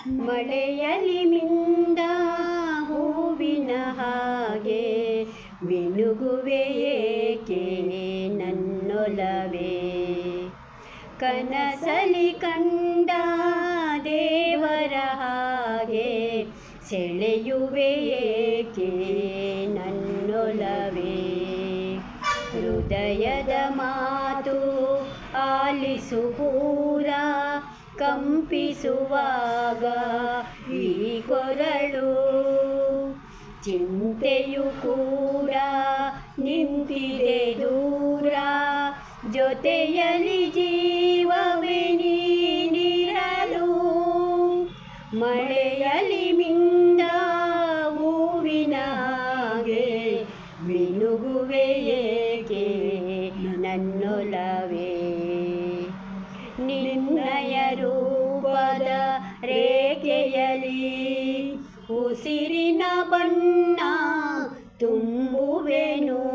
ಮಳೆಯಲಿ ಮಿಂದ ಹೂವಿನ ಹಾಗೆ ಮಿನುಗುವೆ ಏಕೆ ನನ್ನೊಲವೇ. ಕನಸಲಿ ಕಂಡ ದೇವರ ಹಾಗೆ ಸೆಳೆಯುವೆ ಏಕೆ ನನ್ನೊಲವೇ. ಹೃದಯದ ಮಾತು ಆಲಿಸು ಪೂರ ಕಂಪಿಸುವಾಗ ಈ ಕೊರಳು. ಚಿಂತೆಯು ಕೂಡ ನಿಂತಿದೆ ದೂರ, ಜೊತೆಯಲಿ ಜೀವವೇ ನೀನಿರಲು. ಮಳೆಯಲಿ ಮಿಂದ ಹೂವಿನ ಹಾಗೆ ಮಿನುಗುವೆ ಏಕೆ ನನ್ನೊಲವೇ. ನಿನ್ನಯ ರೂಪದ ರೇಖೆಯಲಿ ಉಸಿರಿನ ಬಣ್ಣ ತುಂಬುವೆನು.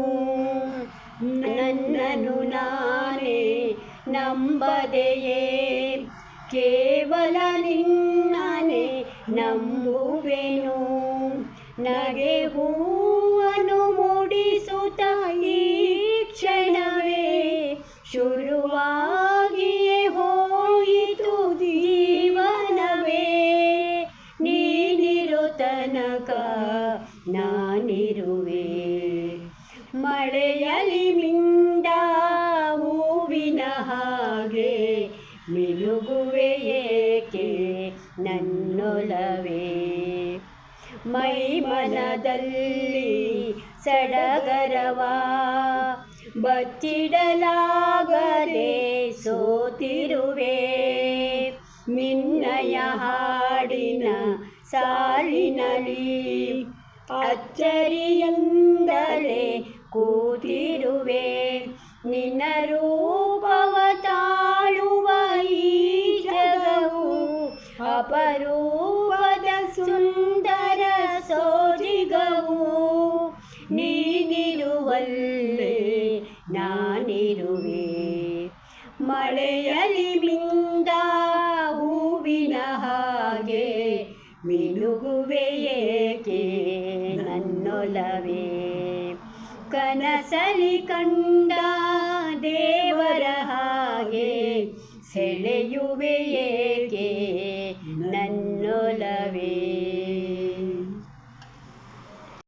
ನನ್ನನ್ನು ನಾನೇ ನಂಬದೆಯೇ ಕೇವಲ ನಿನ್ನನೆ ನಂಬುವೆನು. ನಗೆ ಹೂವನ್ನು ಮೂಡಿಸುತ್ತ ಈ ಕ್ಷಣವೇ ಶುರುವಾಗಿಯೇ ಹೋಯಿತು ಜೀವನವೇ. ನೀನಿರು ತನಕ ನಾನಿರುವೆ. ಮಳೆಯಲಿ ಮಿಂದ ಹೂವಿನ ಹಾಗೆ ಮಿನುಗುವೆ ಏಕೆ ನನ್ನೊಲವೇ. ಮೈಮನದಲ್ಲಿ ಸಡಗರವ ಬಚ್ಚಿಡಲಾಗದೆ ಸೋತಿರುವೆ. ನಿನ್ನಯ ಹಾಡಿನ ಸಾಲಿನಲ್ಲಿ ಅಚ್ಚರಿಯಿಂದಲೇ ಕೂತಿರುವೆ. ನಿನ್ನ ರೂಪವ ತಾಳುವ ಈ ಜಗವು ಅಪರೂಪದ ಸುಂದರ ಸೋಜಿಗವು. ನೀನಿರುವಲ್ಲೇ ನಾನಿರುವೆ. ಮಳೆಯಲಿ ಮಿಂದ ಹೂವಿನ ಹಾಗೆ ಮಿನುಗುವೆ ಏಕೆ ನನ್ನೊಲವೇ. ಕನಸಲಿ ಕಂಡ ದೇವರ ಹಾಗೆ ಸೆಳೆಯುವೆ ಏಕೆ